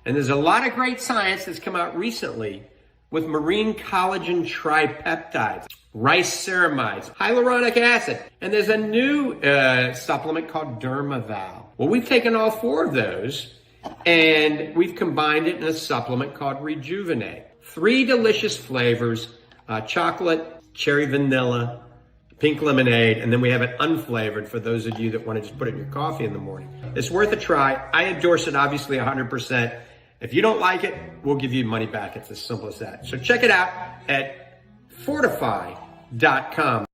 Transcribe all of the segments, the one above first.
And there's a lot of great science that's come out recently with marine collagen tripeptides, riceramides, hyaluronic acid, and there's a new supplement called Dermaval. Well, we've taken all 4 of those and we've combined it in a supplement called Rejuvenate. 3 delicious flavors, chocolate, cherry vanilla, pink lemonade, and then we have it unflavored for those of you that want to just put it in your coffee in the morning. It's worth a try. I endorse it, obviously, 100%. If you don't like it, we'll give you money back. It's as simple as that. So check it out at Fortifeye.com.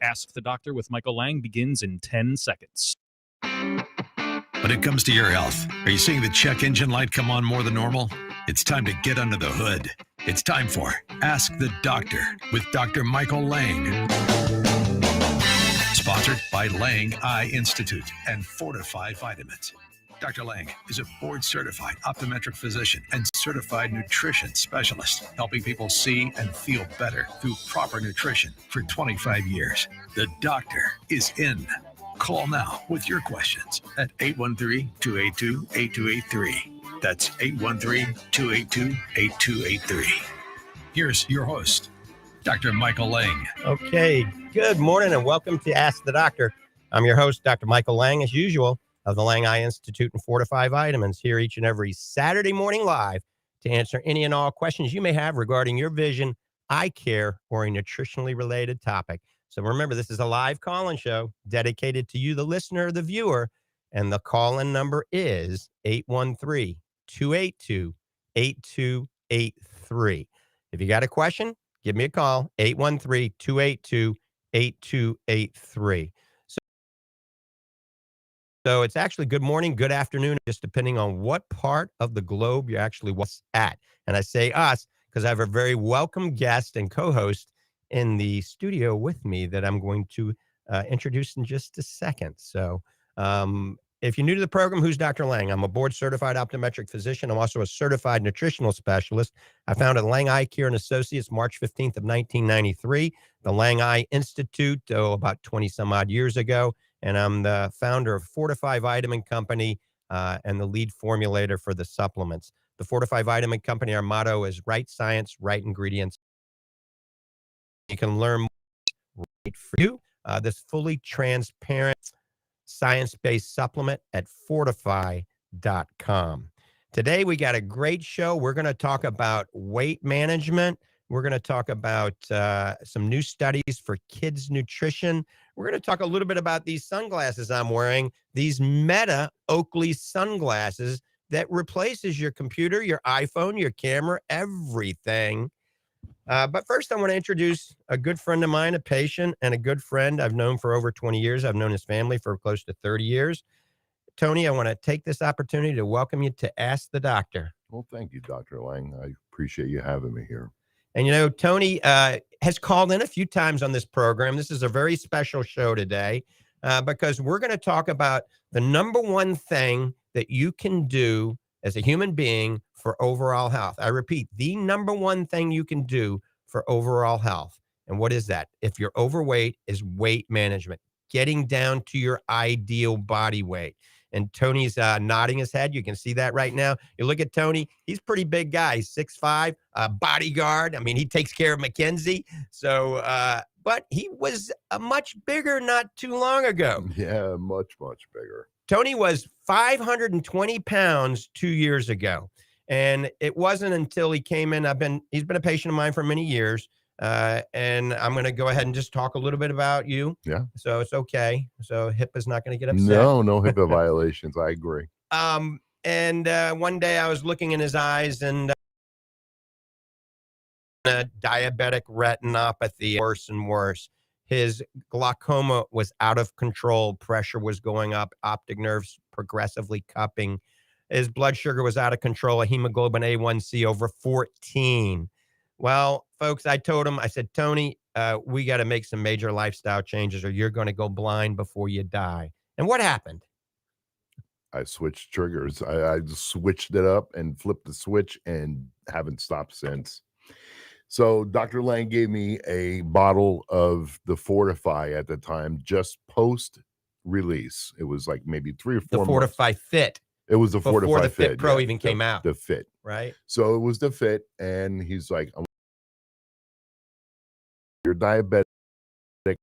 Ask the Doctor with Michael Lange begins in 10 seconds. When it comes to your health, are you seeing the check engine light come on more than normal? It's time to get under the hood. It's time for Ask the Doctor with Dr. Michael Lange. Sponsored by Lange Eye Institute and Fortifeye Vitamins. Dr. Lange is a board-certified optometric physician and certified nutrition specialist, helping people see and feel better through proper nutrition for 25 years. The doctor is in. Call now with your questions at 813-282-8283. That's 813-282-8283. Here's your host, Dr. Michael Lange. Okay, good morning and welcome to Ask the Doctor. I'm your host, Dr. Michael Lange, as usual, of the Lange Eye Institute and Fortifeye Vitamins, here each and every Saturday morning live to answer any and all questions you may have regarding your vision, eye care, or a nutritionally related topic. So remember, this is a live call-in show dedicated to you, the listener or the viewer, and the call-in number is 813-282-8283. If you got a question, give me a call, 813-282-8283. So it's actually good morning, good afternoon, just depending on what part of the globe you're actually at. And I say us because I have a very welcome guest and co-host in the studio with me that I'm going to introduce in just a second. So if you're new to the program, who's Dr. Lange? I'm a board-certified optometric physician. I'm also a certified nutritional specialist. I founded Lange Eye Care and Associates March 15th of 1993, the Lange Eye Institute, about 20-some-odd years ago. And I'm the founder of Fortifeye Vitamin Company and the lead formulator for the supplements. The Fortifeye Vitamin Company, our motto is right science, right ingredients. You can learn more right for you. This fully transparent, science-based supplement at Fortifeye.com. Today, we got a great show. We're going to talk about weight management. We're going to talk about some new studies for kids' nutrition. We're going to talk a little bit about these sunglasses I'm wearing, these Meta Oakley sunglasses that replaces your computer, your iPhone, your camera, everything. But first, I want to introduce a good friend of mine, a patient and a good friend I've known for over 20 years. I've known his family for close to 30 years. Tony, I want to take this opportunity to welcome you to Ask the Doctor. Well, thank you, Dr. Lang. I appreciate you having me here. And, you know, Tony has called in a few times on this program. This is a very special show today because we're going to talk about the number one thing that you can do as a human being for overall health. I repeat, the number one thing you can do for overall health. And what is that? If you're overweight, is weight management, getting down to your ideal body weight. And Tony's nodding his head. You can see that right now. You look at Tony, he's a pretty big guy. He's 6'5", bodyguard. I mean, he takes care of Mackenzie. So, but he was much bigger not too long ago. Yeah, much, much bigger. Tony was 520 pounds 2 years ago. And it wasn't until he came in, he's been a patient of mine for many years. And I'm going to go ahead and just talk a little bit about you. Yeah. So it's okay. So HIPAA's not going to get upset. No HIPAA violations. I agree. And one day I was looking in his eyes and diabetic retinopathy, worse and worse. His glaucoma was out of control. Pressure was going up. Optic nerves progressively cupping. His blood sugar was out of control. A hemoglobin A1C over 14. Well, folks, I told him, I said, Tony, we got to make some major lifestyle changes or you're going to go blind before you die. And what happened? I switched triggers. I just switched it up and flipped the switch and haven't stopped since. So Dr. Lang gave me a bottle of the Fortifeye at the time, just post-release. It was like maybe 3 or 4 months. The Fortifeye Fit. It was the Before Fortifeye the Fit Pro yeah, even came out. The Fit. Right. So it was the Fit, and he's like, you're diabetic. I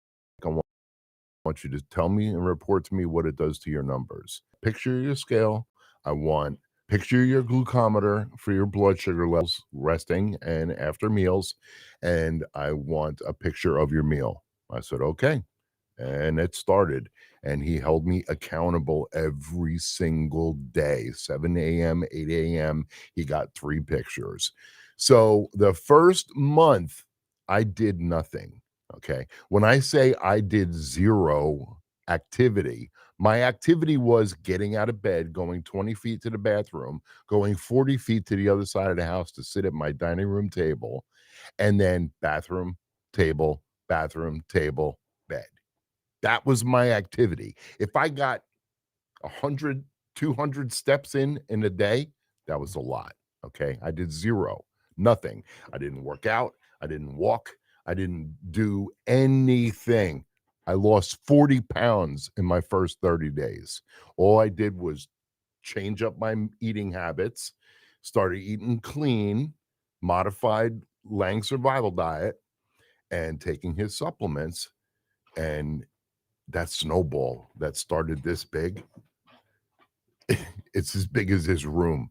want you to tell me and report to me what it does to your numbers. Picture your scale. Picture your glucometer for your blood sugar levels resting and after meals. And I want a picture of your meal. I said, okay. And it started. And he held me accountable every single day, 7 a.m., 8 a.m. He got 3 pictures. So the first month, I did nothing. Okay. When I say I did zero activity, my activity was getting out of bed, going 20 feet to the bathroom, going 40 feet to the other side of the house to sit at my dining room table, and then bathroom, table, bed. That was my activity. If I got 100, 200 steps in a day, that was a lot. Okay. I did zero, nothing. I didn't work out. I didn't walk. I didn't do anything. I lost 40 pounds in my first 30 days. All I did was change up my eating habits, started eating clean, modified Lange Survival Diet, and taking his supplements. And that snowball that started this big, it's as big as this room,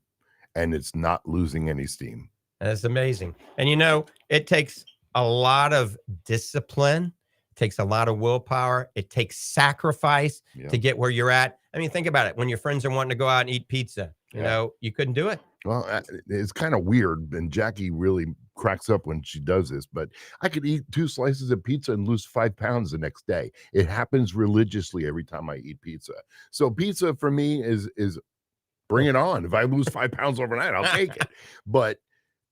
and it's not losing any steam. That's amazing. And, you know, it takes a lot of discipline. Takes a lot of willpower. It takes sacrifice to get where you're at. I mean, think about it. When your friends are wanting to go out and eat pizza, you know, you couldn't do it. Well, it's kind of weird. And Jackie really cracks up when she does this, but I could eat 2 slices of pizza and lose 5 pounds the next day. It happens religiously every time I eat pizza. So pizza for me is bring it on. If I lose 5 pounds overnight, I'll take it. But,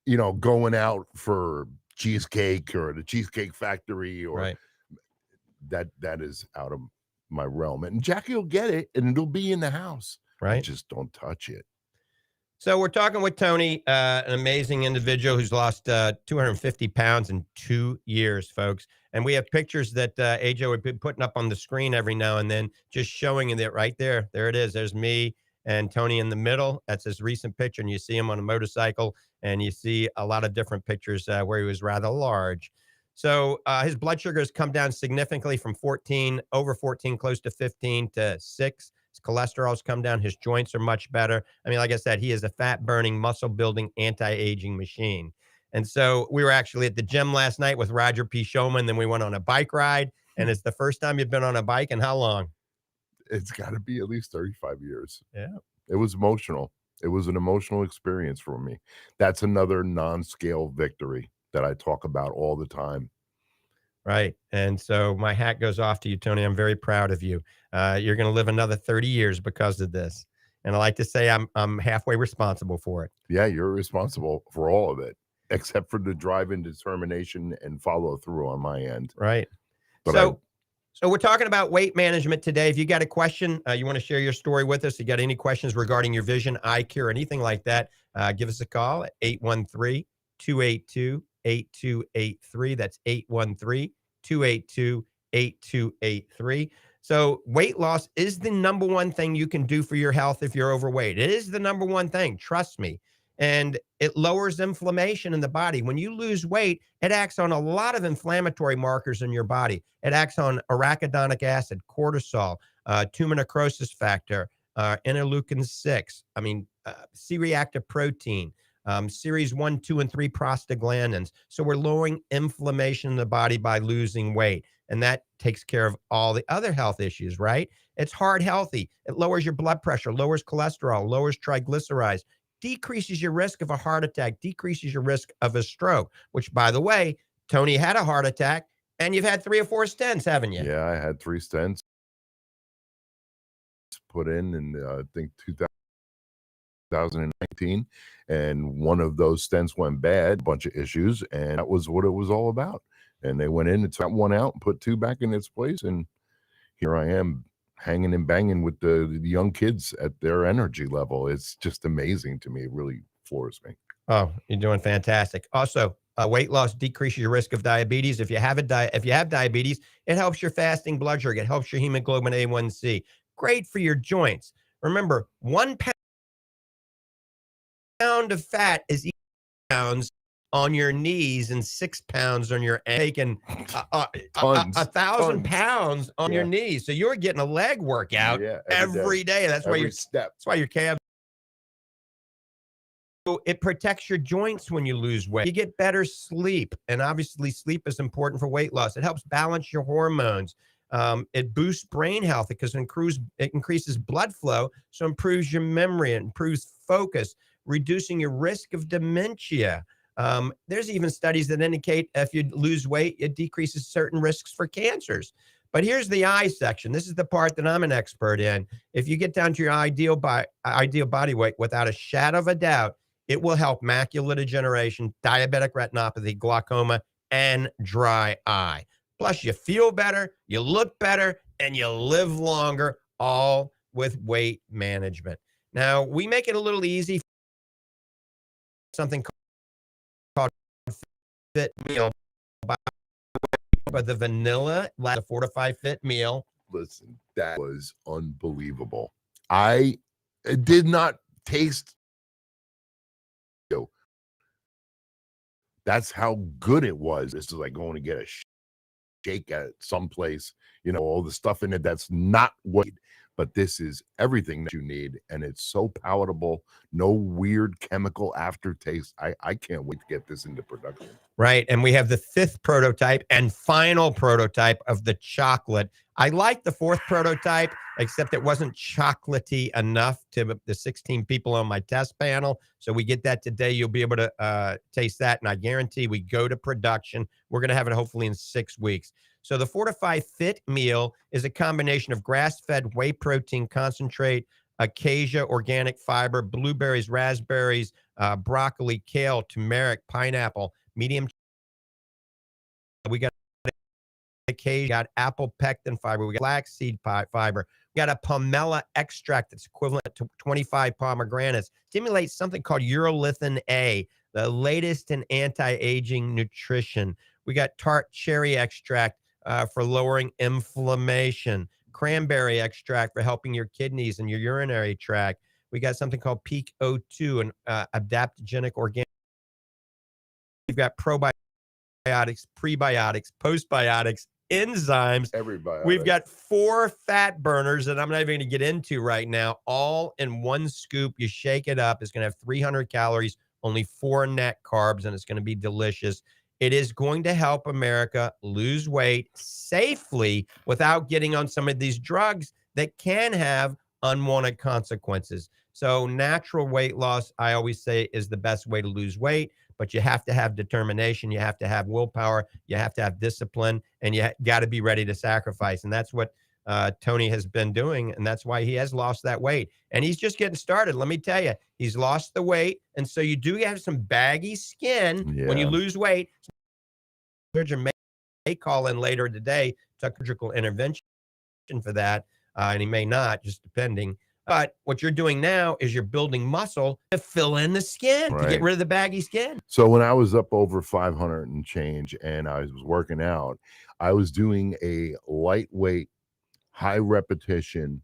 you know, going out for cheesecake or the Cheesecake Factory or that is out of my realm. And Jackie will get it and it'll be in the house. I just don't touch it. So we're talking with Tony, an amazing individual who's lost 250 pounds in 2 years, folks. And we have pictures that AJ would be putting up on the screen every now and then, just showing you that right there. There it is. There's me and Tony in the middle. That's his recent picture. And you see him on a motorcycle, and you see a lot of different pictures where he was rather large. So his blood sugar has come down significantly from 14, over 14, close to 15 to 6. His cholesterol's come down. His joints are much better. I mean, like I said, he is a fat-burning, muscle-building, anti-aging machine. And so we were actually at the gym last night with Roger P. Showman. Then we went on a bike ride. And it's the first time you've been on a bike in how long? It's got to be at least 35 years. Yeah. It was emotional. It was an emotional experience for me. That's another non-scale victory that I talk about all the time. Right. And so my hat goes off to you, Tony. I'm very proud of you. You're going to live another 30 years because of this. And I like to say I'm halfway responsible for it. Yeah, you're responsible for all of it, except for the drive and determination and follow through on my end. Right. But So we're talking about weight management today. If you got a question, you want to share your story with us, you got any questions regarding your vision, eye care, anything like that, give us a call at 813-282-8283. That's 813-282-8283. So weight loss is the number one thing you can do for your health if you're overweight. It is the number one thing, trust me. And it lowers inflammation in the body. When you lose weight, it acts on a lot of inflammatory markers in your body. It acts on arachidonic acid, cortisol, tumor necrosis factor, interleukin-6, C-reactive protein, series 1, 2, and 3 prostaglandins. So we're lowering inflammation in the body by losing weight. And that takes care of all the other health issues, right? It's heart healthy. It lowers your blood pressure, lowers cholesterol, lowers triglycerides, decreases your risk of a heart attack, decreases your risk of a stroke, which, by the way, Tony had a heart attack, and you've had 3 or 4 stents, haven't you? yeah, I had 3 stents put in I think 2019, and one of those stents went bad, a bunch of issues, and that was what it was all about. And they went in and took one out and put 2 back in its place, and here I am hanging and banging with the young kids at their energy level. It's just amazing to me. It really floors me. Oh, you're doing fantastic. Also, weight loss decreases your risk of diabetes. If you have diabetes, it helps your fasting blood sugar. It helps your hemoglobin A1C. Great for your joints. Remember, 1 pound of fat is 8 pounds on your knees and 6 pounds on your taking 1,000 pounds on your knees. So you're getting a leg workout every day. That's why your calves. So it protects your joints when you lose weight. You get better sleep, and obviously sleep is important for weight loss. It helps balance your hormones. It boosts brain health because it increases blood flow, so improves your memory, it improves focus, reducing your risk of dementia. There's even studies that indicate if you lose weight, it decreases certain risks for cancers. But here's the eye section. This is the part that I'm an expert in. If you get down to your ideal body weight, without a shadow of a doubt, it will help macular degeneration, diabetic retinopathy, glaucoma, and dry eye. Plus, you feel better, you look better, and you live longer, all with weight management. Now, we make it a little easy. Something called Fit Meal, but the vanilla, the Fortifeye Fit Meal. Listen, that was unbelievable. I did not taste. That's how good it was. This is like going to get a shake at some place, all the stuff in it that's not what. But this is everything that you need, and it's so palatable. No weird chemical aftertaste. I can't wait to get this into production. Right, and we have the 5th prototype and final prototype of the chocolate. I like the 4th prototype, except it wasn't chocolatey enough to the 16 people on my test panel. So we get that today. You'll be able to taste that, and I guarantee we go to production. We're going to have it hopefully in 6 weeks. So the Fortifeye Fit Meal is a combination of grass-fed whey protein concentrate, acacia organic fiber, blueberries, raspberries, broccoli, kale, turmeric, pineapple, medium. We got acacia, got apple pectin fiber, we got flaxseed fiber, we got a pomelo extract that's equivalent to 25 pomegranates. Stimulates something called urolithin A, the latest in anti-aging nutrition. We got tart cherry extract for lowering inflammation, cranberry extract for helping your kidneys and your urinary tract. We got something called Peak O2, an adaptogenic organic. We've got probiotics, prebiotics, postbiotics, enzymes. Everybody. We've got 4 fat burners that I'm not even going to get into right now, all in one scoop. You shake it up. It's going to have 300 calories, only 4 net carbs, and it's going to be delicious. It is going to help America lose weight safely without getting on some of these drugs that can have unwanted consequences. So natural weight loss, I always say, is the best way to lose weight, but you have to have determination. You have to have willpower. You have to have discipline, and you got to be ready to sacrifice. And that's what Tony has been doing, and that's why he has lost that weight. And he's just getting started. Let me tell you, he's lost the weight, and so you do have some baggy skin when you lose weight. Surgeon may call in later today, surgical intervention for that, and he may not, just depending. But what you're doing now is you're building muscle to fill in the skin, to get rid of the baggy skin. So when I was up over 500 and change and I was working out, I was doing a lightweight, high repetition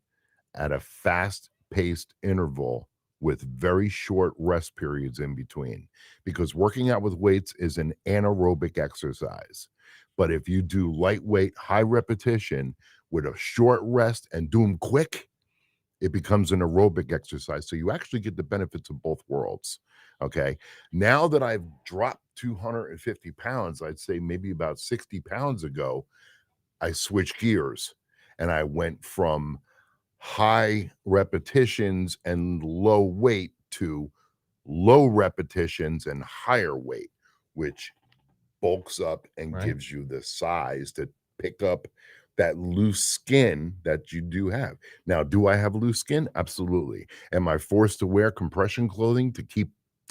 at a fast-paced interval with very short rest periods in between, because working out with weights is an anaerobic exercise. But if you do lightweight, high repetition with a short rest and do them quick, it becomes an aerobic exercise. So you actually get the benefits of both worlds. Okay. Now that I've dropped 250 pounds, I'd say maybe about 60 pounds ago, I switched gears and I went from high repetitions and low weight to low repetitions and higher weight, which bulks up and gives you the size to pick up that loose skin that you do have. Now, do I have loose skin? Absolutely. Am I forced to wear compression clothing to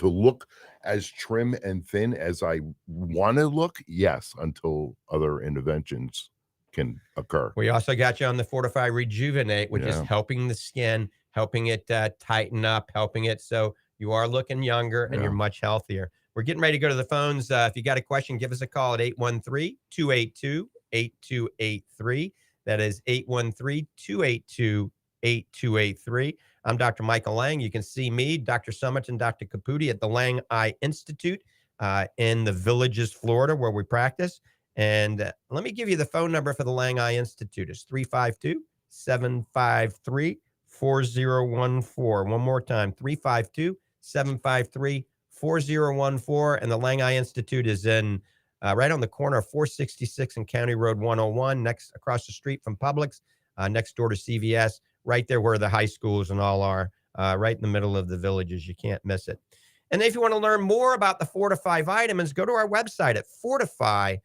look as trim and thin as I want to look? Yes, until other interventions can occur. We also got you on the Fortifeye Rejuvenate, which is helping the skin, helping it tighten up, helping it so you are looking younger and you're much healthier. We're getting ready to go to the phones. If you got a question, give us a call at 813-282-8283. That is 813-282-8283. I'm Dr. Michael Lange. You can see me, Dr. Summit, and Dr. Caputi at the Lange Eye Institute in the Villages, Florida, where we practice. And let me give you the phone number for the Lange Eye Institute. It's 352-753-4014. One more time, 352-753-4014. And the Lange Eye Institute is in right on the corner of 466 and County Road 101, next across the street from Publix, next door to CVS, right there where the high schools and all are, right in the middle of the Villages. You can't miss it. And if you want to learn more about the Fortifeye vitamins, go to our website at fortifeye.com.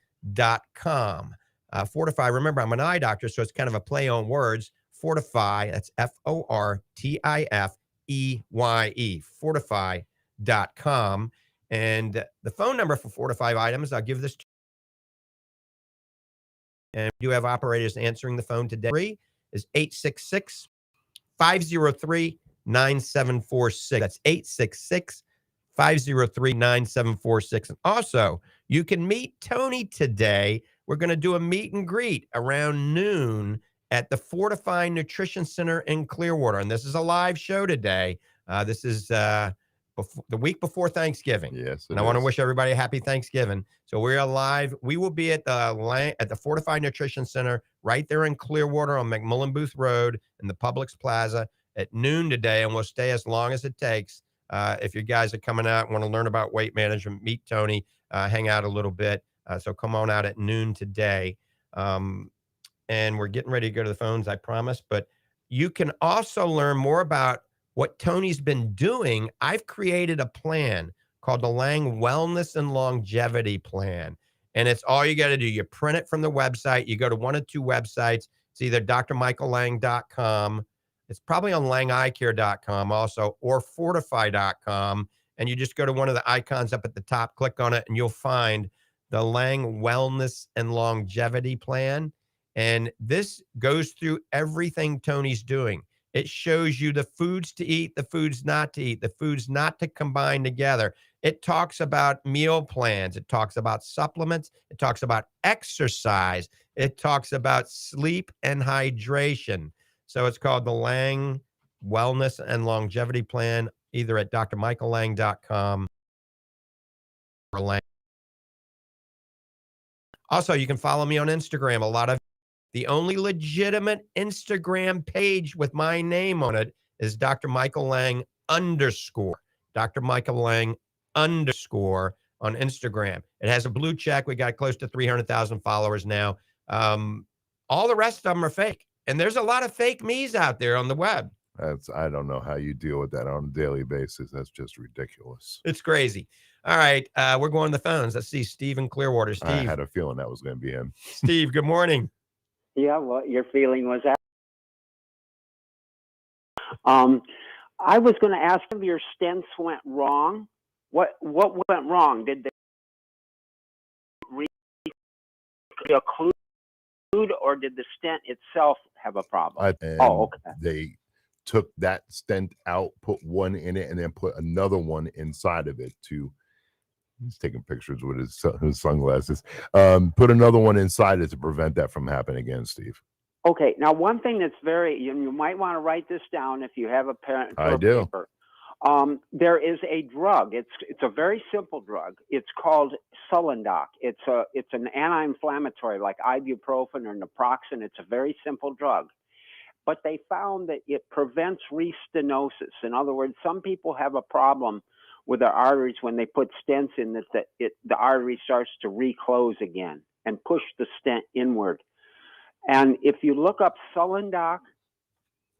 Fortifeye, remember, I'm an eye doctor, so it's kind of a play on words. Fortifeye, that's Fortifeye, fortifeye.com. And the phone number for Fortifeye Vitamins, I'll give this to you. And we do have operators answering the phone today. Is 866-503-9746. That's 866-503-9746. And also, you can meet Tony today. We're going to do a meet and greet around noon at the Fortifeye Nutrition Center in Clearwater. And this is a live show today. This is the week before Thanksgiving. Yes, and I want to wish everybody a happy Thanksgiving. So we're live. We will be at the Fortifeye Nutrition Center right there in Clearwater on McMullen Booth Road in the Publix Plaza at noon today, and we'll stay as long as it takes. If you guys are coming out and want to learn about weight management, meet Tony, hang out a little bit. So come on out at noon today. And we're getting ready to go to the phones, I promise. But you can also learn more about what Tony's been doing. I've created a plan called the Lange Wellness and Longevity Plan. And it's all you got to do. You print it from the website. You go to one of two websites. It's either drmichaellange.com. It's probably on langeeyecare.com also, or fortifeye.com. And you just go to one of the icons up at the top, click on it, and you'll find the Lange Wellness and Longevity Plan. And this goes through everything Tony's doing. It shows you the foods to eat, the foods not to eat, the foods not to combine together. It talks about meal plans. It talks about supplements. It talks about exercise. It talks about sleep and hydration. So it's called the Lange Wellness and Longevity Plan, either at drmichaellange.com or Lange. Also, you can follow me on Instagram. The only legitimate Instagram page with my name on it is Dr. Michael Lange _. Dr. Michael Lange __ on Instagram. It has a blue check. We got close to 300,000 followers now. All the rest of them are fake. And there's a lot of fake me's out there on the web. I don't know how you deal with that on a daily basis. That's just ridiculous. It's crazy. All right. We're going to the phones. Let's see. Steve in Clearwater. Steve. I had a feeling that was going to be him. Steve, good morning. Yeah, what your feeling was that? I was going to ask if your stents went wrong. What went wrong? Did they occlude, or did the stent itself have a problem? Okay. They took that stent out, put one in it, and then put another one inside of it he's taking pictures with his sunglasses. Put another one inside it to prevent that from happening again, Steve. Okay. Now, one thing that's you might want to write this down if you have a pen. I do. Paper. There is a drug. It's a very simple drug. It's called Sulindoc. It's an anti-inflammatory like ibuprofen or naproxen. It's a very simple drug. But they found that it prevents restenosis. In other words, some people have a problem with their arteries when they put stents in that the artery starts to reclose again and push the stent inward. And if you look up Sulindoc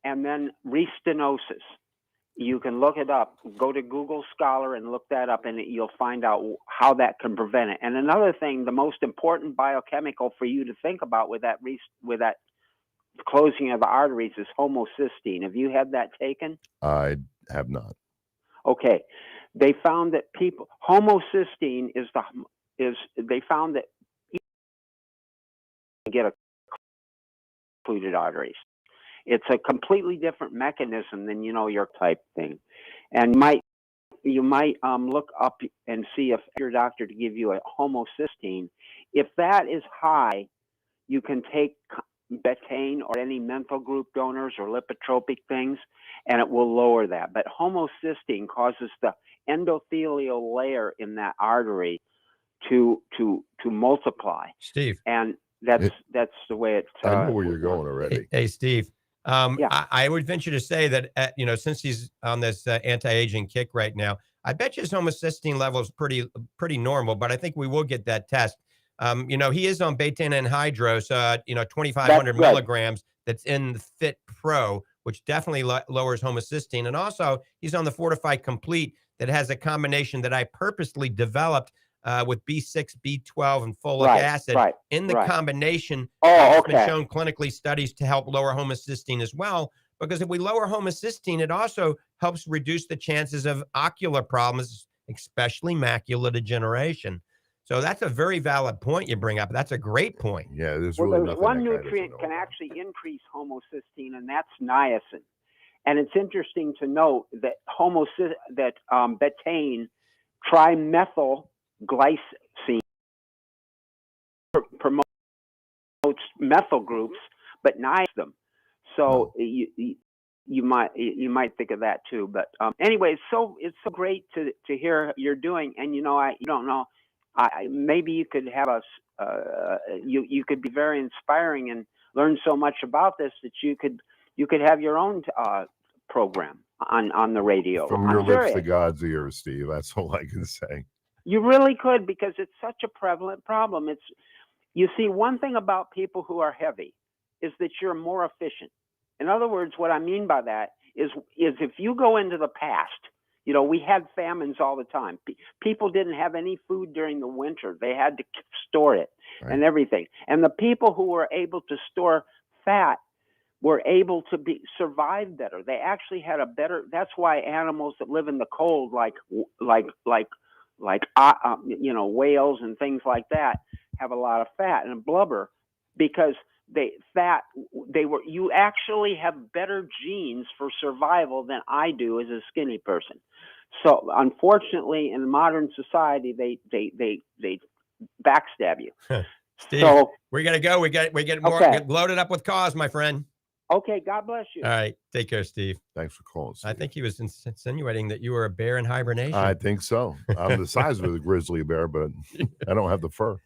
and then restenosis, you can look it up. Go to Google Scholar and look that up, and you'll find out how that can prevent it. And another thing, the most important biochemical for you to think about with that closing of the arteries is homocysteine. Have you had that taken? I have not. Okay. They found that homocysteine they found that get occluded arteries. It's a completely different mechanism than, your type thing. And you might look up and see if your doctor to give you a homocysteine. If that is high, you can take betaine or any menthol group donors or lipotropic things, and it will lower that. But homocysteine causes the endothelial layer in that artery to multiply. Steve. And that's the way it's. I know where you're going already. Hey, Steve. Yeah. I would venture to say that, since he's on this anti-aging kick right now, I bet his homocysteine level is pretty normal, but I think we will get that test. He is on betaine anhydrous, 2,500 milligrams. That's in the Fit Pro, which definitely lowers homocysteine. And also, he's on the Fortifeye Complete that has a combination that I purposely developed with B6, B12, and folic acid in the combination. It's been shown clinically studies to help lower homocysteine as well, because if we lower homocysteine, it also helps reduce the chances of ocular problems, especially macular degeneration. So that's a very valid point you bring up. That's a great point. Yeah, there's one nutrient can actually increase homocysteine, and that's niacin. And it's interesting to note that betaine trimethylglycine promotes methyl groups, but niacs them. So you might think of that too. But anyway, it's so great to hear you're doing. And I don't know. Maybe you could have you could be very inspiring and learn so much about this that you could have your own program on the radio. From your lips to God's ears, Steve. That's all I can say. You really could, because it's such a prevalent problem. You see, one thing about people who are heavy is that you're more efficient. In other words, what I mean by that is if you go into the past, we had famines all the time. People didn't have any food during the winter. They had to store it and everything. And the people who were able to store fat were able to survive better. They actually had a better. That's why animals that live in the cold, like whales and things like that, have a lot of fat and blubber, because you actually have better genes for survival than I do as a skinny person. So unfortunately, in modern society, they backstab you. Steve, so we gotta go. We get more get loaded up with cause, my friend. Okay, God bless you. All right, take care, Steve. Thanks for calling, Steve. I think he was insinuating that you were a bear in hibernation. I think so. I'm the size of a grizzly bear, but I don't have the fur.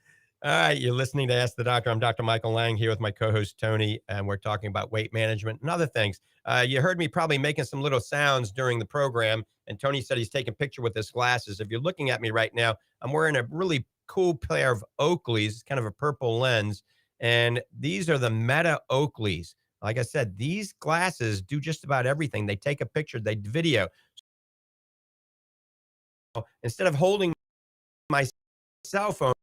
All right, you're listening to Ask the Doctor. I'm Dr. Michael Lang here with my co-host Tony, and we're talking about weight management and other things. You heard me probably making some little sounds during the program, and Tony said he's taking a picture with his glasses. If you're looking at me right now, I'm wearing a really cool pair of Oakleys, kind of a purple lens, and these are the Meta Oakleys. Like I said, these glasses do just about everything. They take a picture, they video. Instead of holding my cell phone,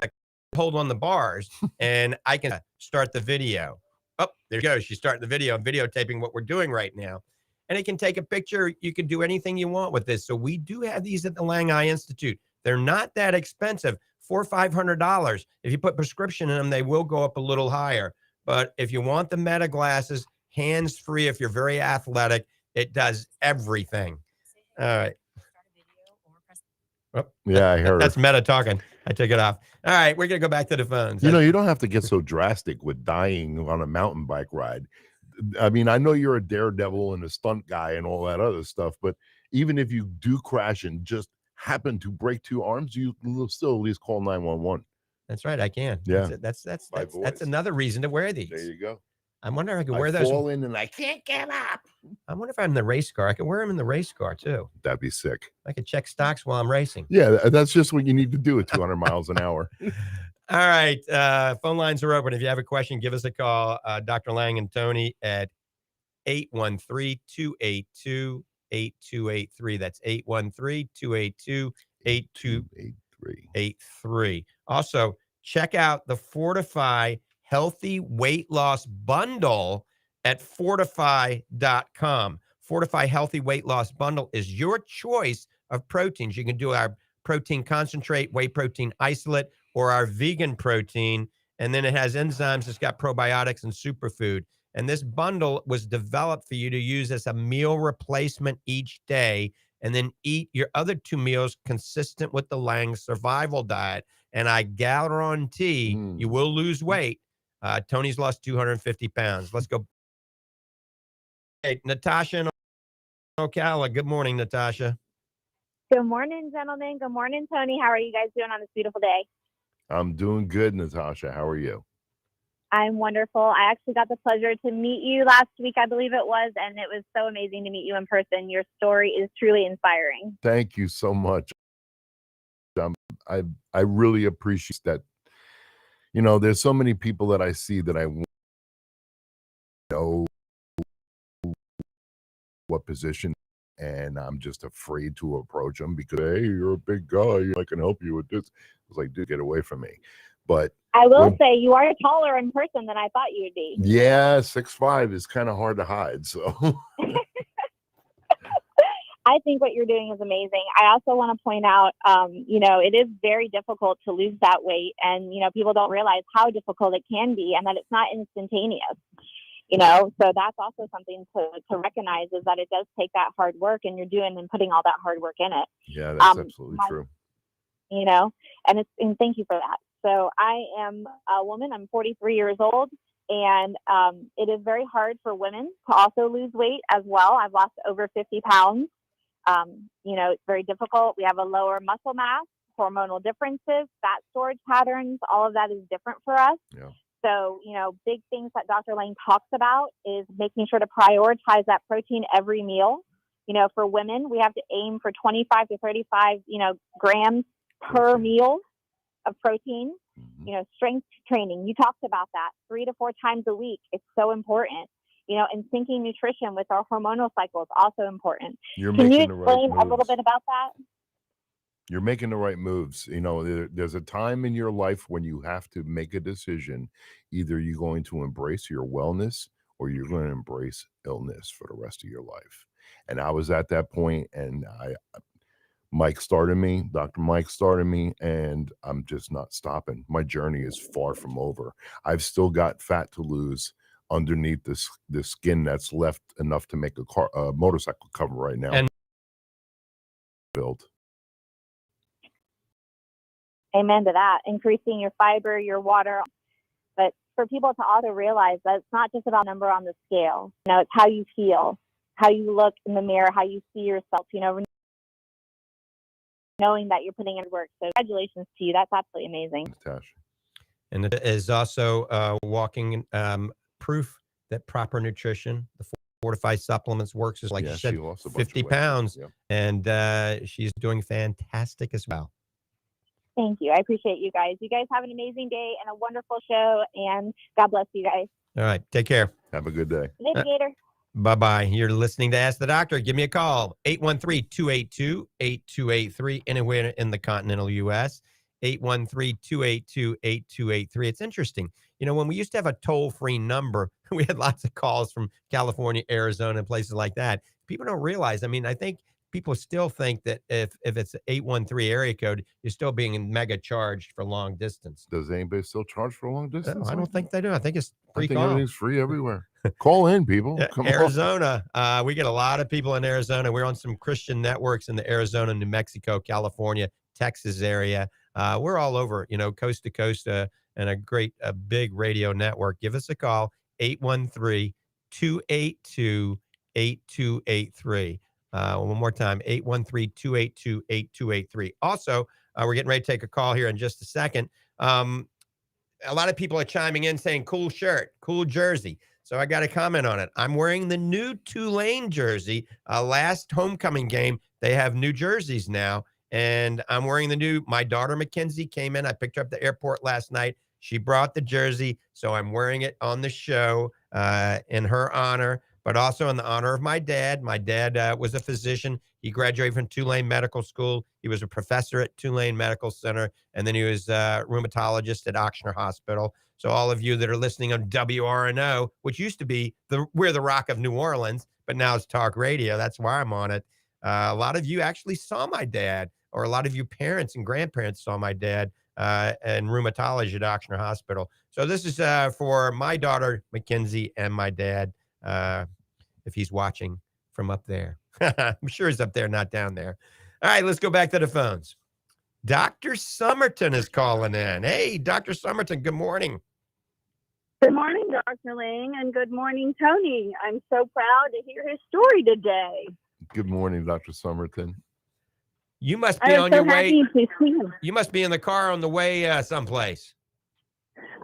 I hold on the bars and I can start the video. Oh, there you go. She's starting the video. I'm videotaping what we're doing right now. And it can take a picture. You can do anything you want with this. So we do have these at the Lang Eye Institute. They're not that expensive, $400 or $500. If you put prescription in them, they will go up a little higher. But if you want the Meta glasses, hands-free, if you're very athletic, it does everything. All right. Oh, Yeah, I heard that's her. Meta talking. I took it off. All right, we're gonna go back to the phones. You know, you don't have to get so drastic with dying on a mountain bike ride. I mean, I know you're a daredevil and a stunt guy and all that other stuff, but even if you do crash and just happen to break two arms, you will still at least call 911. That's right, I can. Yeah. That's By voice. that's another reason to wear these. There you go. I wonder if I could wear I those. fall in and I can't get up. I wonder if I'm in the race car. I could wear them in the race car too. That'd be sick. I could check stocks while I'm racing. Yeah, that's just what you need to do at 200 miles an hour. All right, phone lines are open. If you have a question, give us a call. Dr. Lang and Tony at 813-282-8283. That's 813-282-8283. Also, check out the Fortifeye Healthy Weight Loss Bundle at fortifeye.com. Fortifeye Healthy Weight Loss Bundle is your choice of proteins. You can do our protein concentrate, whey protein isolate, or our vegan protein. And then it has enzymes. It's got probiotics and superfood. And this bundle was developed for you to use as a meal replacement each day, and then eat your other two meals consistent with the Lange Survival Diet. And I guarantee you will lose weight. Tony's lost 250 pounds. Let's go. Hey, Natasha in Ocala. Good morning, Natasha. Good morning, gentlemen. Good morning, Tony. How are you guys doing on this beautiful day? I'm doing good, Natasha. How are you? I'm wonderful. I actually got the pleasure to meet you last week, I believe it was, and it was so amazing to meet you in person. Your story is truly inspiring. Thank you so much. I really appreciate that. You know, there's so many people that I see that I know what position, and I'm just afraid to approach them because, hey, you're a big guy. I can help you with this. I was like, dude, get away from me. But I will say you are taller in person than I thought you would be. Yeah, 6'5" is kind of hard to hide. So I think what you're doing is amazing. I also want to point out, it is very difficult to lose that weight. And, people don't realize how difficult it can be and that it's not instantaneous. So that's also something to recognize, is that it does take that hard work, and you're doing and putting all that hard work in it. Yeah, that's absolutely true. And thank you for that. So I am a woman. I'm 43 years old, and it is very hard for women to also lose weight as well. I've lost over 50 pounds. It's very difficult. We have a lower muscle mass, hormonal differences, fat storage patterns. All of that is different for us. Yeah. So, big things that Dr. Lang talks about is making sure to prioritize that protein every meal. For women, we have to aim for 25 to 35, grams per meal of protein. Strength training. You talked about that 3 to 4 times a week. It's so important. And syncing nutrition with our hormonal cycle is also important. Can you explain a little bit about that? You're making the right moves. There's a time in your life when you have to make a decision. Either you're going to embrace your wellness or you're going to embrace illness for the rest of your life. And I was at that point, and Dr. Mike started me, and I'm just not stopping. My journey is far from over. I've still got fat to lose underneath the skin that's left enough to make a motorcycle cover right now. And built. Amen to that. Increasing your fiber, your water. But for people to also realize that it's not just about number on the scale. It's how you feel, how you look in the mirror, how you see yourself. knowing that you're putting in work. So congratulations to you. That's absolutely amazing. Tash. And it is also walking proof that proper nutrition, the Fortifeye supplements works, is like you said, she lost a bunch 50 of weight. pounds. Yep. And she's doing fantastic as well. Thank you. I appreciate you guys. You guys have an amazing day and a wonderful show. And God bless you guys. All right. Take care. Have a good day. Navigator. Bye-bye. You're listening to Ask the Doctor. Give me a call, 813-282-8283, anywhere in the continental U.S., 813-282-8283. It's interesting. You know, when we used to have a toll-free number, we had lots of calls from California, Arizona, and places like that. People don't realize, I mean, I think people still think that if it's an 813 area code, you're still being mega charged for long distance. Does anybody still charge for a long distance? No, I don't think they do. I think it's free I think call. everything's free everywhere. Call in, people. Come on. Arizona. We get a lot of people in Arizona. We're on some Christian networks in the Arizona, New Mexico, California, Texas area. We're all over, you know, coast to coast, and a big radio network. Give us a call, 813-282-8283. One more time, 813-282-8283. Also, we're getting ready to take a call here in just a second. A lot of people are chiming in saying, cool shirt, cool jersey. So I got a comment on it. I'm wearing the new Tulane jersey. Last homecoming game, they have new jerseys now. And I'm wearing my daughter Mackenzie came in. I picked her up at the airport last night. She brought the jersey. So I'm wearing it on the show in her honor, but also in the honor of my dad. My dad was a physician. He graduated from Tulane Medical School. He was a professor at Tulane Medical Center, and then he was a rheumatologist at Ochsner Hospital. So all of you that are listening on WRNO, which used to be we're the Rock of New Orleans, but now it's talk radio. That's why I'm on it. A lot of you actually saw my dad, or a lot of you parents and grandparents saw my dad in rheumatology at Ochsner Hospital. So this is for my daughter, Mackenzie, and my dad, if he's watching from up there. I'm sure he's up there, not down there. All right, let's go back to the phones. Dr. Somerton is calling in. Hey, Dr. Somerton, good morning. Good morning, Dr. Lang, and good morning, Tony. I'm so proud to hear his story today. Good morning, Dr. Somerton. You must be on your way. To see him. You must be in the car on the way someplace.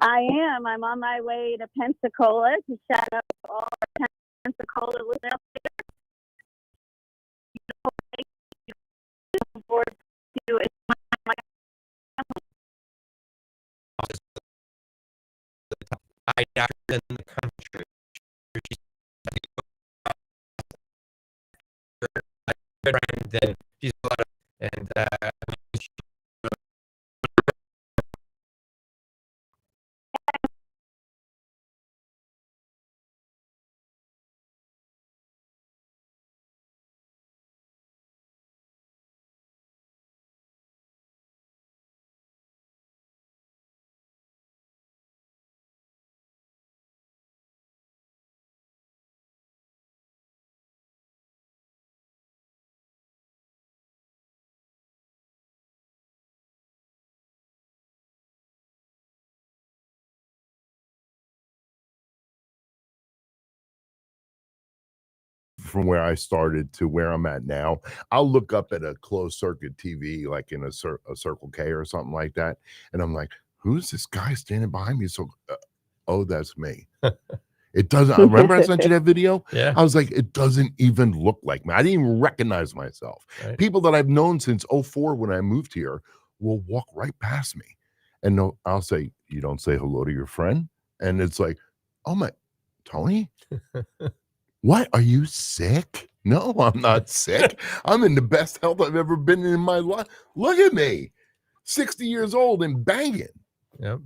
I am. I'm on my way to Pensacola to shout out all our Pensacola listeners out there. I doctor in the country. And she's a lot of, and from where I started to where I'm at now, I'll look up at a closed circuit TV, like in a Circle K or something like that. And I'm like, who's this guy standing behind me? So, oh, that's me. It doesn't. I remember I sent you that video. Yeah. I was like, it doesn't even look like me. I didn't even recognize myself. Right. People that I've known since 2004 when I moved here will walk right past me. And I'll say, you don't say hello to your friend? And it's like, oh my, Tony? What? Are you sick? No, I'm not sick. I'm in the best health I've ever been in my life. Look at me, 60 years old and banging. Yep.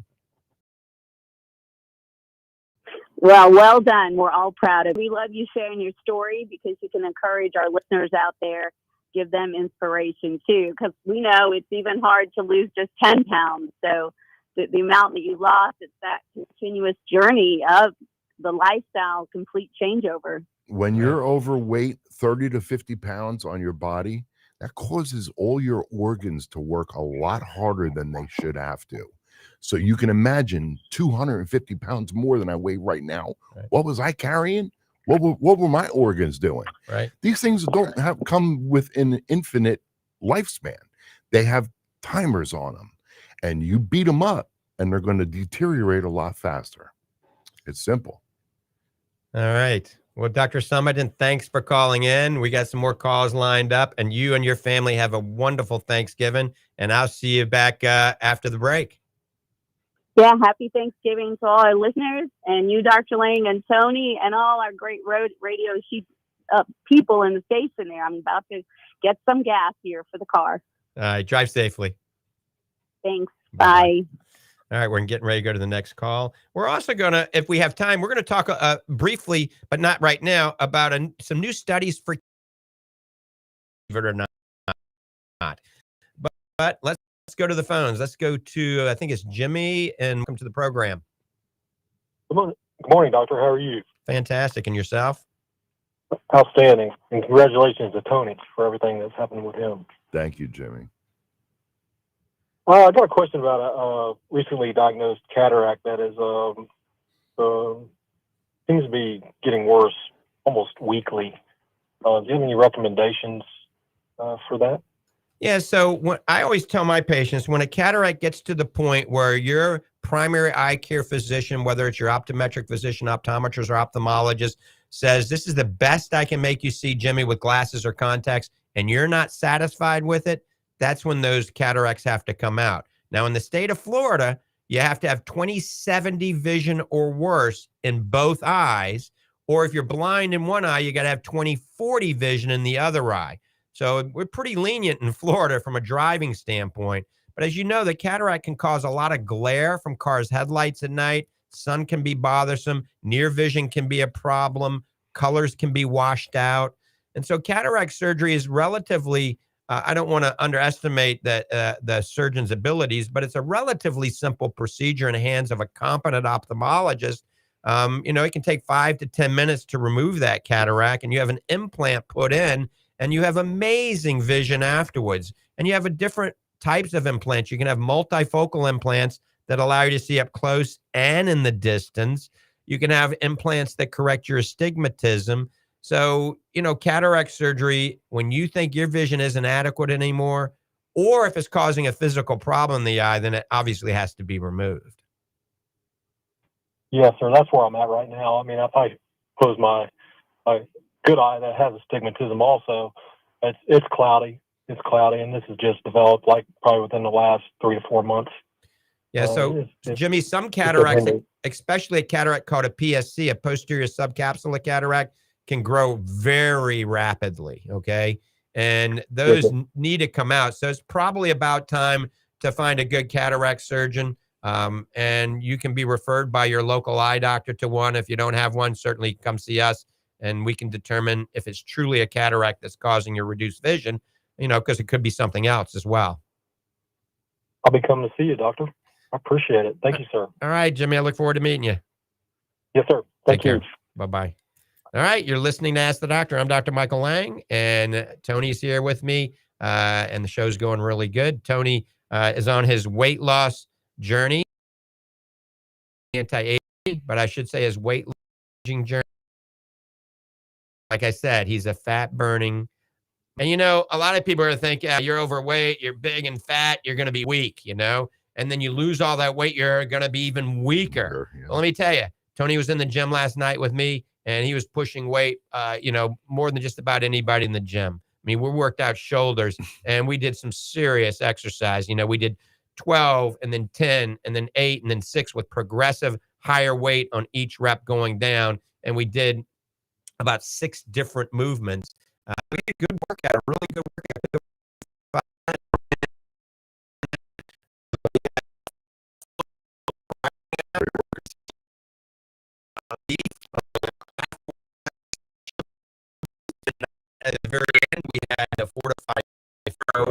Well done. We're all proud of you. We love you sharing your story because you can encourage our listeners out there, give them inspiration too, because we know it's even hard to lose just 10 pounds. So the amount that you lost, it's that continuous journey of the lifestyle complete changeover. When you're overweight, 30 to 50 pounds on your body, that causes all your organs to work a lot harder than they should have to. So you can imagine 250 pounds more than I weigh right now. Right. What was I carrying? What were my organs doing? Right. These things don't come with an infinite lifespan. They have timers on them, and you beat them up, and they're going to deteriorate a lot faster. It's simple. All right. Well, Dr. Summerton, thanks for calling in. We got some more calls lined up, and you and your family have a wonderful Thanksgiving, and I'll see you back after the break. Yeah, happy Thanksgiving to all our listeners and you, Dr. Lang, and Tony, and all our great radio people in the station there. I'm about to get some gas here for the car. Drive safely. Thanks. Bye-bye. Bye. All right, we're getting ready to go to the next call. We're also going to, if we have time, we're going to talk briefly, but not right now, about some new studies for it or not. But let's go to the phones. Let's go to, I think it's Jimmy, and welcome to the program. Good morning, doctor. How are you? Fantastic. And yourself? Outstanding. And congratulations to Tony for everything that's happened with him. Thank you, Jimmy. I got a question about a recently diagnosed cataract that is seems to be getting worse almost weekly. Do you have any recommendations for that? Yeah, so what I always tell my patients, when a cataract gets to the point where your primary eye care physician, whether it's your optometric physician, optometrist, or ophthalmologist, says, this is the best I can make you see, Jimmy, with glasses or contacts, and you're not satisfied with it, that's when those cataracts have to come out. Now, in the state of Florida, you have to have 20/70 vision or worse in both eyes, or if you're blind in one eye, you got to have 20/40 vision in the other eye. So we're pretty lenient in Florida from a driving standpoint. But as you know, the cataract can cause a lot of glare from cars' headlights at night. Sun can be bothersome. Near vision can be a problem. Colors can be washed out. And so cataract surgery is relatively, I don't want to underestimate the surgeon's abilities, but it's a relatively simple procedure in the hands of a competent ophthalmologist. It can take 5 to 10 minutes to remove that cataract, and you have an implant put in, and you have amazing vision afterwards. And you have a different types of implants. You can have multifocal implants that allow you to see up close and in the distance. You can have implants that correct your astigmatism. So, cataract surgery, when you think your vision isn't adequate anymore, or if it's causing a physical problem in the eye, then it obviously has to be removed. Yes, sir. That's where I'm at right now. I mean, if I close my good eye that has astigmatism also, it's cloudy. It's cloudy, and this has just developed like probably within the last 3 to 4 months. Yeah, so Jimmy, some cataracts, especially a cataract called a PSC, a posterior subcapsular cataract, can grow very rapidly, okay? And those need to come out. So it's probably about time to find a good cataract surgeon. And you can be referred by your local eye doctor to one. If you don't have one, certainly come see us, and we can determine if it's truly a cataract that's causing your reduced vision, because it could be something else as well. I'll be coming to see you, doctor. I appreciate it. Thank you, sir. All right, Jimmy, I look forward to meeting you. Yes, sir. Thank you. Take care. Bye-bye. All right, you're listening to Ask the Doctor. I'm Dr. Michael Lang, and Tony's here with me, and the show's going really good. Tony is on his weight loss journey, anti-aging, but I should say his weight losing journey. Like I said, he's a fat-burning. And, a lot of people are thinking, you're overweight, you're big and fat, you're going to be weak, and then you lose all that weight, you're going to be even weaker. Yeah. Well, let me tell you, Tony was in the gym last night with me, and he was pushing weight, more than just about anybody in the gym. I mean, we worked out shoulders, and we did some serious exercise. We did 12 and then 10 and then 8 and then 6 with progressive higher weight on each rep going down. And we did about 6 different movements. We did a good workout, a really good workout. At the very end, we had a Fortifeye Pro.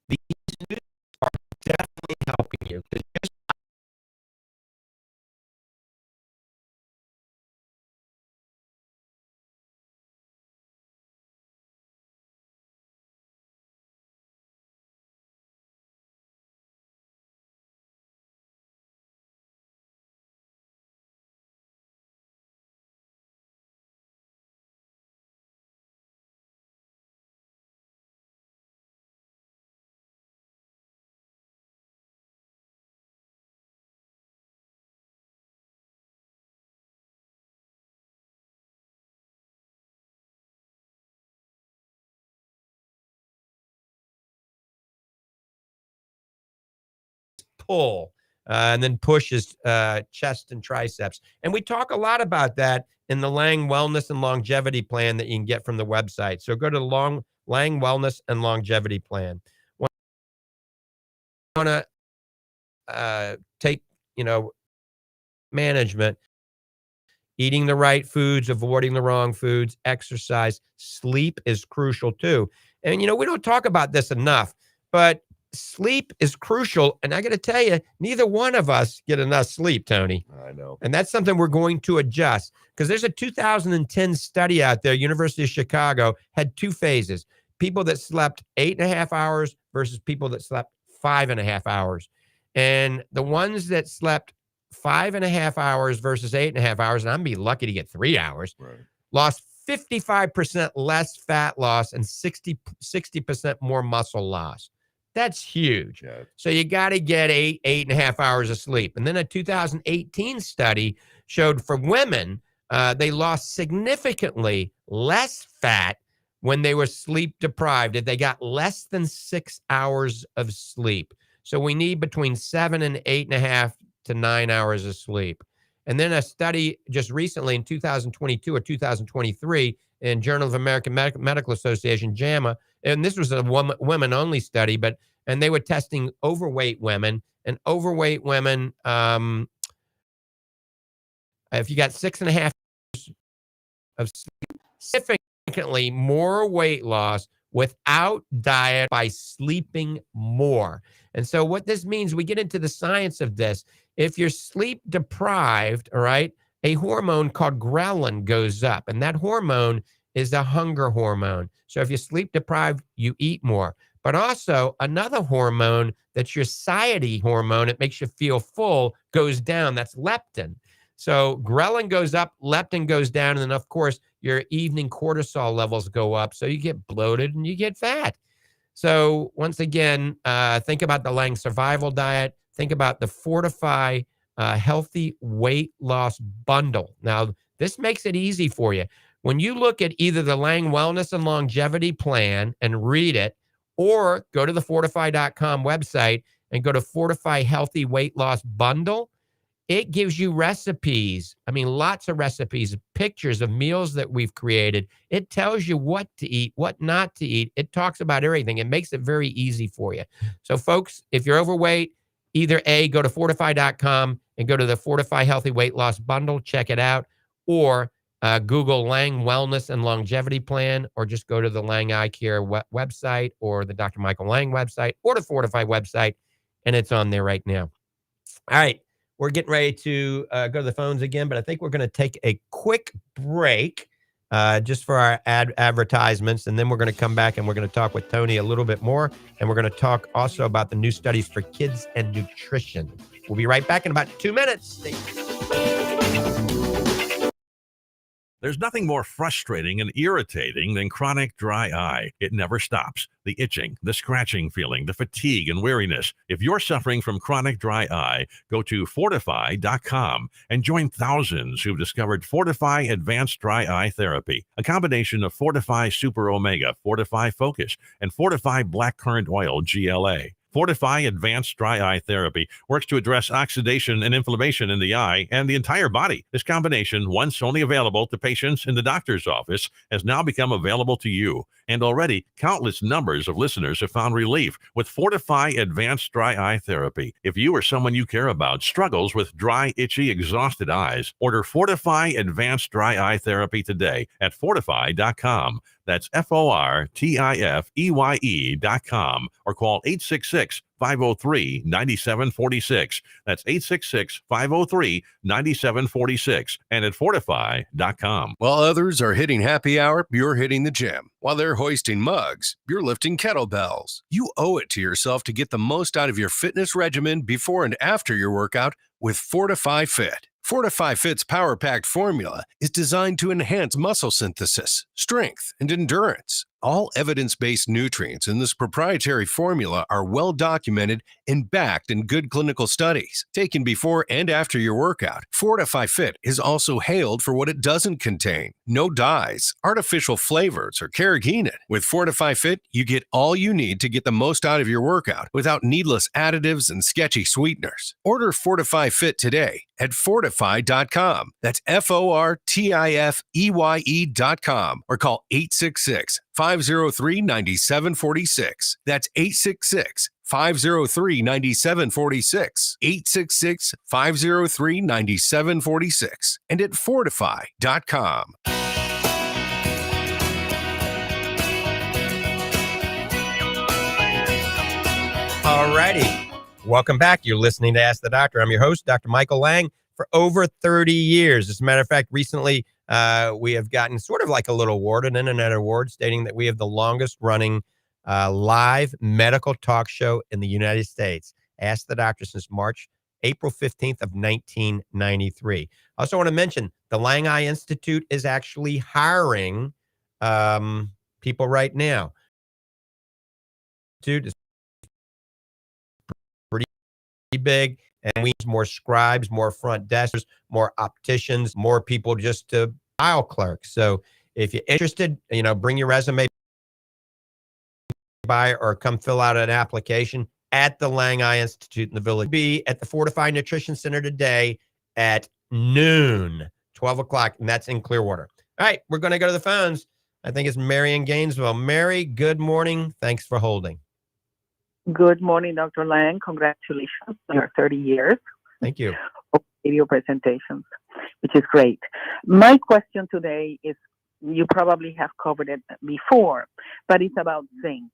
These are definitely helping you. Just pull, and then push is chest and triceps. And we talk a lot about that in the Lange Wellness and Longevity Plan that you can get from the website. So go to the Lange Wellness and Longevity Plan. Want to take, management, eating the right foods, avoiding the wrong foods, exercise, sleep is crucial too. And, we don't talk about this enough, but sleep is crucial. And I got to tell you, neither one of us get enough sleep, Tony. I know. And that's something we're going to adjust, because there's a 2010 study out there, University of Chicago, had two phases. People that slept 8.5 hours versus people that slept 5.5 hours. And the ones that slept 5.5 hours versus 8.5 hours, and I'm be lucky to get 3 hours, Right. lost 55% less fat loss and 60% more muscle loss. That's huge. Yeah. So you got to get 8.5 hours of sleep. And then a 2018 study showed for women, they lost significantly less fat when they were sleep deprived, if they got less than 6 hours of sleep. So we need between 7 and 8.5 to 9 hours of sleep. And then a study just recently in 2022 or 2023 in Journal of American Medical Association, JAMA, and this was a women-only study, and they were testing overweight women, and overweight women, if you got 6.5 hours of sleep, significantly more weight loss without diet by sleeping more. And so what this means, we get into the science of this. If you're sleep deprived, all right, a hormone called ghrelin goes up, and that hormone is a hunger hormone. So if you're sleep deprived, you eat more. But also another hormone that's your satiety hormone, it makes you feel full, goes down. That's leptin. So ghrelin goes up, leptin goes down, and then of course your evening cortisol levels go up. So you get bloated and you get fat. So once again, think about the Lange Survival Diet. Think about the Fortifeye Healthy Weight Loss Bundle. Now, this makes it easy for you. When you look at either the Lange Wellness and Longevity Plan and read it, or go to the Fortifeye.com website and go to Fortifeye Healthy Weight Loss Bundle, it gives you recipes. I mean, lots of recipes, pictures of meals that we've created. It tells you what to eat, what not to eat. It talks about everything. It makes it very easy for you. So, folks, if you're overweight, either A, go to Fortifeye.com and go to the Fortifeye Healthy Weight Loss Bundle, check it out, or Google Lange Wellness and Longevity Plan, or just go to the Lange Eye Care website or the Dr. Michael Lange website or the Fortifeye website, and it's on there right now. All right. We're getting ready to go to the phones again, but I think we're going to take a quick break just for our advertisements, and then we're going to come back and we're going to talk with Tony a little bit more, and we're going to talk also about the new studies for kids and nutrition. We'll be right back in about 2 minutes. There's nothing more frustrating and irritating than chronic dry eye. It never stops. The itching, the scratching feeling, the fatigue and weariness. If you're suffering from chronic dry eye, go to Fortifeye.com and join thousands who've discovered Fortifeye Advanced Dry Eye Therapy, a combination of Fortifeye Super Omega, Fortifeye Focus, and Fortifeye Blackcurrant Oil GLA. Fortifeye Advanced Dry Eye Therapy works to address oxidation and inflammation in the eye and the entire body. This combination, once only available to patients in the doctor's office, has now become available to you. And already, countless numbers of listeners have found relief with Fortifeye Advanced Dry Eye Therapy. If you or someone you care about struggles with dry, itchy, exhausted eyes, order Fortifeye Advanced Dry Eye Therapy today at Fortifeye.com. That's Fortifeye.com, or call 866-503-9746. That's 866-503-9746, and at Fortifeye.com. While others are hitting happy hour, you're hitting the gym. While they're hoisting mugs, you're lifting kettlebells. You owe it to yourself to get the most out of your fitness regimen before and after your workout with Fortifeye Fit. Fortifeye Fit's power-packed formula is designed to enhance muscle synthesis, strength, and endurance. All evidence-based nutrients in this proprietary formula are well documented and backed in good clinical studies, taken before and after your workout. Fortifeye Fit is also hailed for what it doesn't contain: no dyes, artificial flavors, or carrageenan. With Fortifeye Fit, you get all you need to get the most out of your workout without needless additives and sketchy sweeteners. Order Fortifeye Fit today at fortifeye.com. That's FORTIFEYE.com, or call 866-503-9746. That's 866-503-9746. 866-503-9746. And at fortifeye.com. All righty. Welcome back. You're listening to Ask the Doctor. I'm your host, Dr. Michael Lang, for over 30 years. As a matter of fact, recently we have gotten sort of like a little award, an internet award, stating that we have the longest running live medical talk show in the United States. Ask the Doctor since April 15th of 1993. I also want to mention the Lange Eye Institute is actually hiring people right now. Dude, big, and we need more scribes, more front deskers, more opticians, more people just to aisle clerks. So if you're interested, bring your resume by or come fill out an application at the Lange Eye Institute in the Village. Be at the Fortifeye Nutrition Center today at noon, 12 o'clock, and that's in Clearwater. All right, we're going to go to the phones. I think it's Mary in Gainesville. Mary, good morning. Thanks for holding. Good morning, Dr. Lang. Congratulations on your 30 years. Thank you. Of video presentations, which is great. My question today is, you probably have covered it before, but it's about zinc.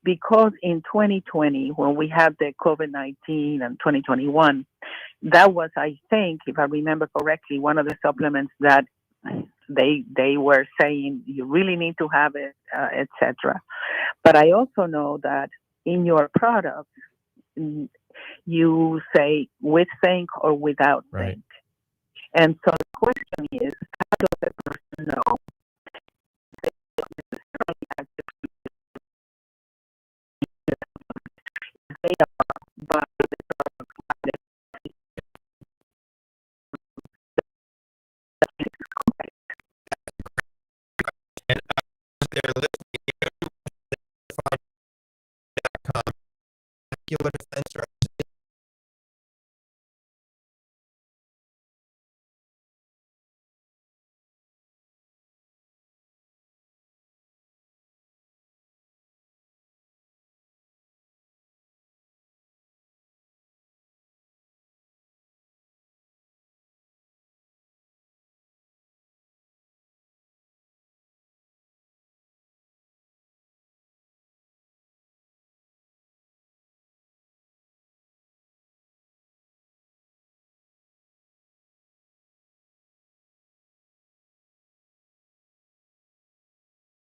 Because in 2020, when we had the COVID-19 and 2021, that was, I think, if I remember correctly, one of the supplements that they were saying you really need to have it, etc. But I also know that in your product, you say with zinc or without zinc. And so the question is, how does a person know they don't necessarily have to they are, but and they're listening to defense or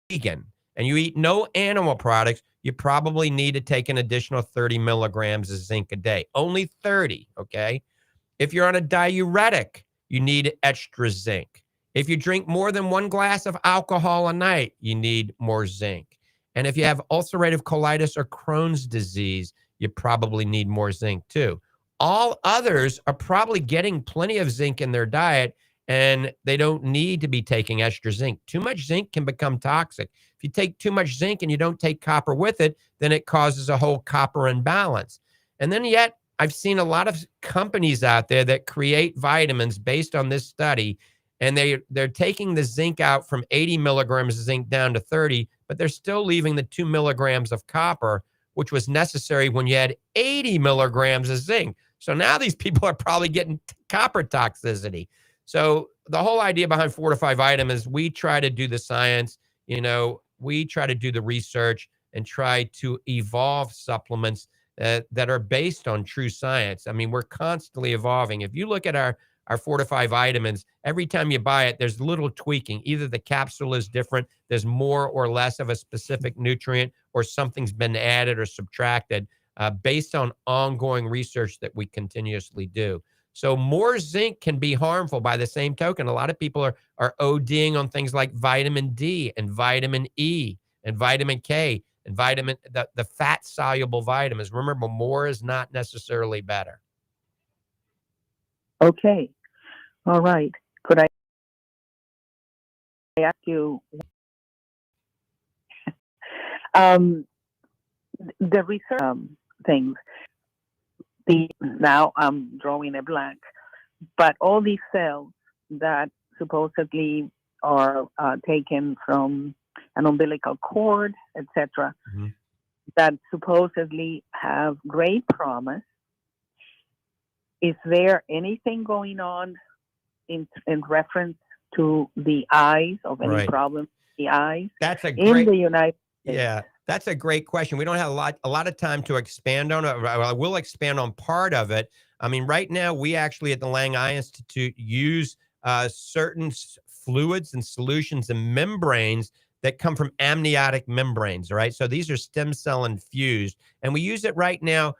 vegan and you eat no animal products, you probably need to take an additional 30 milligrams of zinc a day. Only 30, okay? If you're on a diuretic, you need extra zinc. If you drink more than one glass of alcohol a night, you need more zinc. And if you have ulcerative colitis or Crohn's disease, you probably need more zinc too. All others are probably getting plenty of zinc in their diet, and they don't need to be taking extra zinc. Too much zinc can become toxic. If you take too much zinc and you don't take copper with it, then it causes a whole copper imbalance. And then yet, I've seen a lot of companies out there that create vitamins based on this study, and they're taking the zinc out from 80 milligrams of zinc down to 30, but they're still leaving the 2 milligrams of copper, which was necessary when you had 80 milligrams of zinc. So now these people are probably getting copper toxicity. So the whole idea behind Fortifeye Vitamins, we try to do the science, we try to do the research and try to evolve supplements that are based on true science. I mean, we're constantly evolving. If you look at our Fortifeye Vitamins, every time you buy it, there's little tweaking. Either the capsule is different, there's more or less of a specific nutrient, or something's been added or subtracted based on ongoing research that we continuously do. So more zinc can be harmful. By the same token, a lot of people are ODing on things like vitamin D and vitamin E. and vitamin K and the fat soluble vitamins. Remember, more is not necessarily better. Okay. All right. Could I ask you the research things? Now I'm drawing a blank, but all these cells that supposedly are taken from an umbilical cord, etc., that supposedly have great promise. Is there anything going on in reference to the eyes, of any problem with the eyes? That's a in the United States? Yeah, that's a great question. We don't have a lot of time to expand on it. I will expand on part of it. I mean, right now, we actually at the Lange Eye Institute use certain fluids and solutions and membranes that come from amniotic membranes, right? So these are stem cell infused, and we use it right now.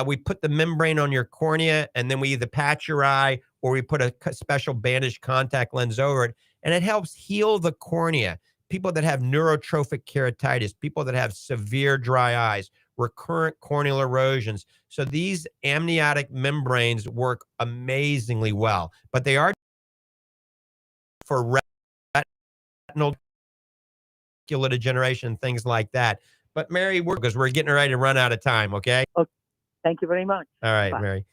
We put the membrane on your cornea, and then we either patch your eye or we put a special bandage contact lens over it, and it helps heal the cornea. People that have neurotrophic keratitis, people that have severe dry eyes, recurrent corneal erosions. So these amniotic membranes work amazingly well, but they are for retinal macular degeneration, things like that. But Mary, because we're getting ready to run out of time, okay? Okay. Thank you very much. All right, Bye. Mary.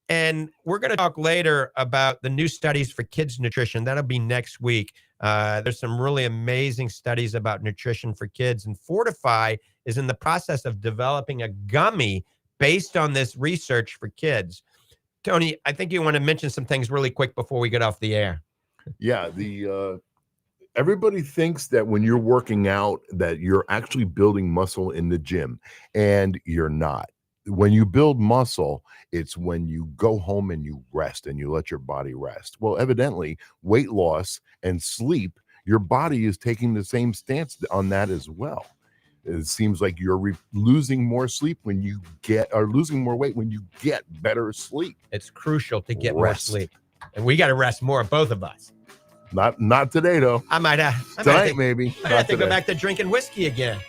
And we're going to talk later about the new studies for kids' nutrition. That'll be next week. There's some really amazing studies about nutrition for kids. And Fortifeye is in the process of developing a gummy based on this research for kids. Tony, I think you want to mention some things really quick before we get off the air. Yeah, everybody thinks that when you're working out that you're actually building muscle in the gym, and you're not. When you build muscle, it's when you go home and you rest and you let your body rest. Well, evidently, weight loss and sleep, your body is taking the same stance on that as well. It seems like you're losing more sleep when you losing more weight when you get better sleep. It's crucial to get more sleep, and we got to rest more, both of us. Not today, though. I might have tonight, maybe. I have to go back to drinking whiskey again.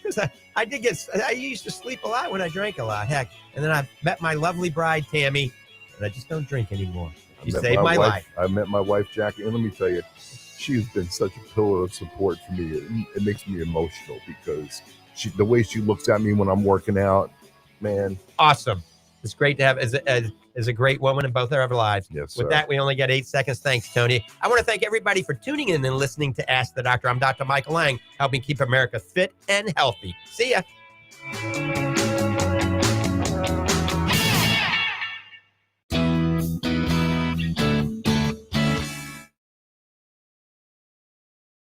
Because I used to sleep a lot when I drank a lot. Heck, and then I met my lovely bride, Tammy, and I just don't drink anymore. She saved my life. I met my wife, Jackie, and let me tell you, she's been such a pillar of support for me. It makes me emotional because the way she looks at me when I'm working out, man. Awesome. It's great to have as a great woman in both of our lives. Yes, With that, we only got 8 seconds. Thanks, Tony. I want to thank everybody for tuning in and listening to Ask the Doctor. I'm Dr. Michael Lange, helping keep America fit and healthy. See ya.